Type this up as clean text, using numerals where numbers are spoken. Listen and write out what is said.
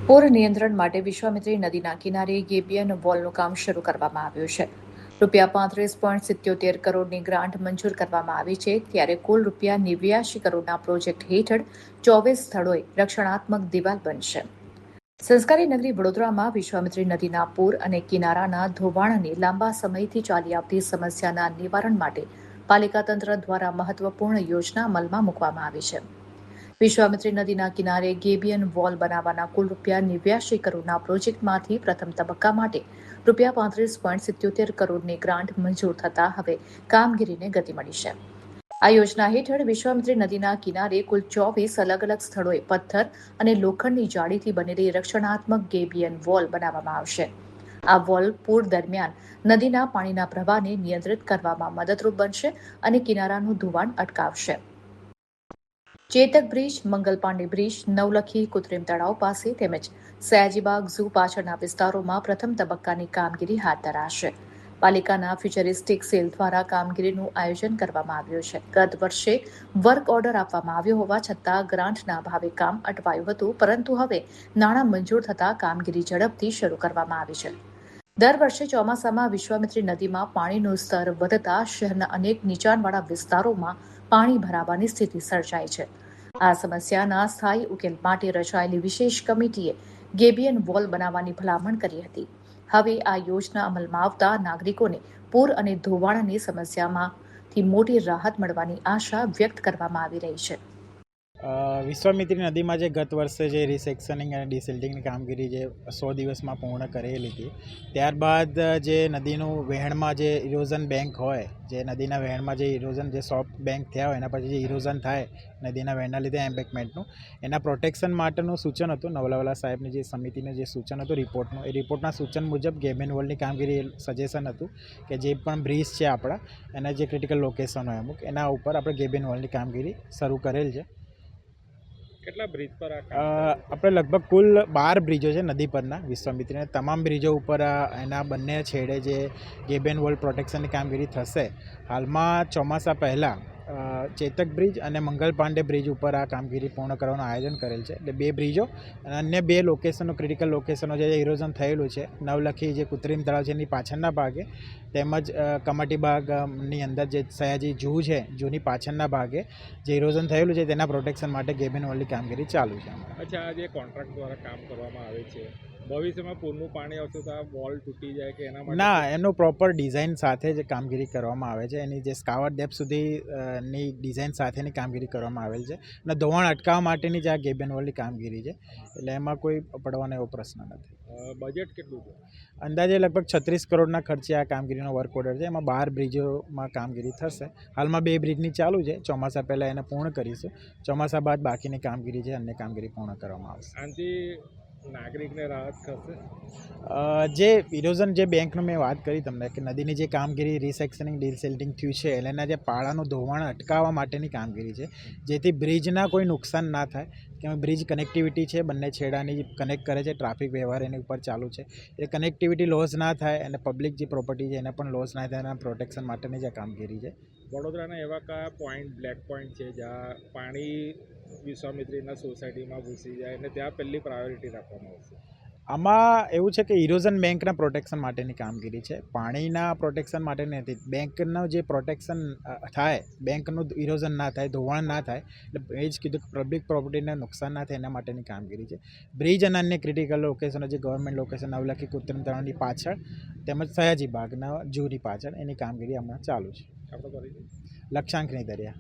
પૂર નિયંત્રણ માટે વિશ્વામિત્રી નદીના કિનારે ગેબિયન વોલનું કામ શરૂ કરવામાં આવ્યું છે. ₹35.77 કરોડની ગ્રાન્ટ મંજૂર કરવામાં આવી છે, ત્યારે કુલ ₹89 કરોડના પ્રોજેક્ટ હેઠળ 24 સ્થળોએ રક્ષણાત્મક દિવાલ બનશે. સંસ્કારી નગરી વડોદરામાં વિશ્વામિત્રી નદીના પૂર અને કિનારાના ધોવાણની લાંબા સમયથી ચાલી આવતી સમસ્યાના નિવારણ માટે પાલિકા તંત્ર દ્વારા મહત્વપૂર્ણ યોજના અમલમાં મૂકવામાં આવી છે. વિશ્વામિત્રી નદીના કિનારે ગેબિયન વોલ બનાવવાના કુલ ₹89 કરોડના પ્રોજેક્ટમાંથી પ્રથમ તબક્કા માટે ₹35.77 કરોડની ગ્રાન્ટ મંજૂર થતાં હવે કામગીરીને ગતિ મળી છે. આ યોજના હેઠળ વિશ્વામિત્રી નદીના કિનારે કુલ 24 અલગ અલગ સ્થળોએ પથ્થર અને લોખંડની જાળીથી બનેલી રક્ષણાત્મક ગેબિયન વોલ બનાવવામાં આવશે. આ વોલ પૂર દરમિયાન નદીના પાણીના પ્રવાહને નિયંત્રિત કરવામાં મદદરૂપ બનશે અને કિનારાનું ધોવાણ અટકાવશે. ચેતક બ્રિજ, મંગલ પાંડે બ્રિજ, નવલખી કૃત્રિમ તળાવ પાસે તેમજ સયાજીબાગ ઝૂ પાછળના વિસ્તારોમાં પ્રથમ તબક્કાની કામગીરી હાથ ધરાશે. પાલિકાના ફ્યુચરિસ્ટિક સેલ દ્વારા કામગીરીનું આયોજન કરવામાં આવ્યું છે. ગત વર્ષે વર્ક ઓર્ડર આપવામાં આવ્યો હોવા છતાં ગ્રાન્ટના ભાવે કામ અટવાયું હતું, પરંતુ હવે નાણાં મંજૂર થતાં કામગીરી ઝડપથી શરૂ કરવામાં આવી છે. દર વર્ષે ચોમાસામાં વિશ્વામિત્રી નદીમાં પાણીનું સ્તર વધતા શહેરના અનેક નીચાણવાળા વિસ્તારોમાં પાણી ભરાવાની સ્થિતિ સર્જાય છે. આ સમસ્યાના સ્થાયી ઉકેલ માટે રચાયેલી વિશેષ કમિટીએ ગેબિયન વોલ બનાવવાની ભલામણ કરી હતી. હવે આ યોજના અમલમાં આવતા નાગરિકોને પૂર અને ધોવાણની સમસ્યામાંથી મોટી રાહત મળવાની આશા વ્યક્ત કરવામાં આવી રહી છે. વિશ્વામિત્રી નદીમાં જે ગત વર્ષે જે રિસેક્શનિંગ અને ડિસિલ્ટિંગની કામગીરી જે 100 દિવસમાં પૂર્ણ કરેલી હતી, ત્યારબાદ જે નદીનું વહેણમાં જે ઇરોઝન બેંક હોય, જે નદીના વહેણમાં જે ઇરોઝન જે સોફ્ટ બેંક થયા હોય એના પછી જે ઇરોઝન થાય નદીના વહેણના લીધે એમ્બેકમેન્ટનું, એના પ્રોટેક્શન માટેનું સૂચન હતું. નવલાવાલા સાહેબની જે સમિતિનું જે સૂચન હતું રિપોર્ટનું, એ રિપોર્ટના સૂચન મુજબ ગેબિયન વોલની કામગીરી સજેશન હતું કે જે પણ બ્રિજ છે આપણા, એના જે ક્રિટિકલ લોકેશન હોય અમુક, એના ઉપર આપણે ગેબિયન વોલની કામગીરી શરૂ કરેલ છે. કેટલા બ્રિજ પર આપણે લગભગ કુલ 12 બ્રિજો છે નદી પરના વિશ્વામિત્રીના. તમામ બ્રિજો ઉપર એના બંને છેડે જે ગેબિયન વોલ પ્રોટેક્શનની કામગીરી થશે. હાલમાં ચોમાસા પહેલાં ચેતક બ્રિજ અને મંગલ પાંડે બ્રિજ ઉપર આ કામગીરી પૂર્ણ કરવાનું આયોજન કરેલ છે. એટલે 2 બ્રિજો અને અન્ય 2 લોકેશનો, ક્રિટિકલ લોકેશનો જે ઇરોઝન થયેલું છે, નવલખી જે કૃત્રિમ તળાવ છે એની પાછળના ભાગે, તેમજ કમાટીબાગની અંદર જે સયાજી ઝૂ છે, ઝૂની પાછળના ભાગે જે ઇરોઝન થયેલું છે તેના પ્રોટેક્શન માટે ગેબિયન વોલની કામગીરી ચાલુ છે. અચ્છા, આ જે કોન્ટ્રાક્ટ દ્વારા કામ કરવામાં આવે છે, ભવિષ્યમાં પૂરનું પાણી આવશે તો આ વોલ તૂટી જાય કે એના માટે? ના, એનું પ્રોપર ડિઝાઇન સાથે જ કામગીરી કરવામાં આવે છે. એની જે સ્કાવર ડેપ્થ સુધી ની ડિઝાઇન સાથેની કામગીરી કરવામાં આવેલ છે અને ધોવાણ અટકાવવા માટેની જ આ ગેબિયન વોલની કામગીરી છે. એટલે એમાં કોઈ પડવાનો એવો પ્રશ્ન નથી. બજેટ કેટલું છે? અંદાજે લગભગ 36 કરોડના ખર્ચે આ કામગીરીનો વર્ક ઓર્ડર છે. એમાં 12 બ્રિજોમાં કામગીરી થશે. હાલમાં 2 બ્રિજની ચાલુ છે. ચોમાસા પહેલાં એને પૂર્ણ કરીશું. ચોમાસા બાદ બાકીની કામગીરી છે, અન્ય કામગીરી પૂર્ણ કરવામાં આવશે. આનાથી નાગરિકને રાહત થશે? જે ઇરોઝન જે બેંકનું મેં વાત કરી તમને કે નદીની જે કામગીરી રિસેક્શનિંગ ડિસિલ્ટિંગ થયું છે, એટલે એના જે પાળાનું ધોવાણ અટકાવવા માટેની કામગીરી છે, જેથી બ્રિજના કોઈ નુકસાન ના થાય. કે બ્રિજ કનેક્ટિવિટી છે, બંને છેડાની કનેક્ટ કરે છે, ટ્રાફિક વ્યવહાર એની ઉપર ચાલુ છે, એ કનેક્ટિવિટી લોસ ના થાય અને પબ્લિક જે પ્રોપર્ટી છે એને પણ લોસ ના થાય, એના પ્રોટેક્શન માટેની જે કામગીરી છે. વડોદરાના એવા કયા પોઈન્ટ, બ્લેક પોઈન્ટ છે જ્યાં પાણી વિશ્વામિત્રીના સોસાયટીમાં ઘૂસી જાય અને ત્યાં પહેલી પ્રાયોરિટી રાખવામાં આવશે? આમાં એવું છે કે ઇરોઝન બેંકના પ્રોટેક્શન માટેની કામગીરી છે, પાણીના પ્રોટેક્શન માટે નથી. બેંકનું જે પ્રોટેક્શન થાય, બેંકનું ઇરોઝન ના થાય, ધોવાણ ના થાય, એટલે એ જ કીધું કે પબ્લિક પ્રોપર્ટીને નુકસાન ના થાય એના માટેની કામગીરી છે. બ્રિજ અને અન્ય ક્રિટિકલ લોકેશનો જે ગવર્મેન્ટ લોકેશન નવલખી કૃત્રિમ તળાવની પાછળ તેમજ સયાજી બાગના ઝૂની પાછળ એની કામગીરી હમણાં ચાલુ છે. આપણો પરિચય? લક્ષાંકની દરિયા.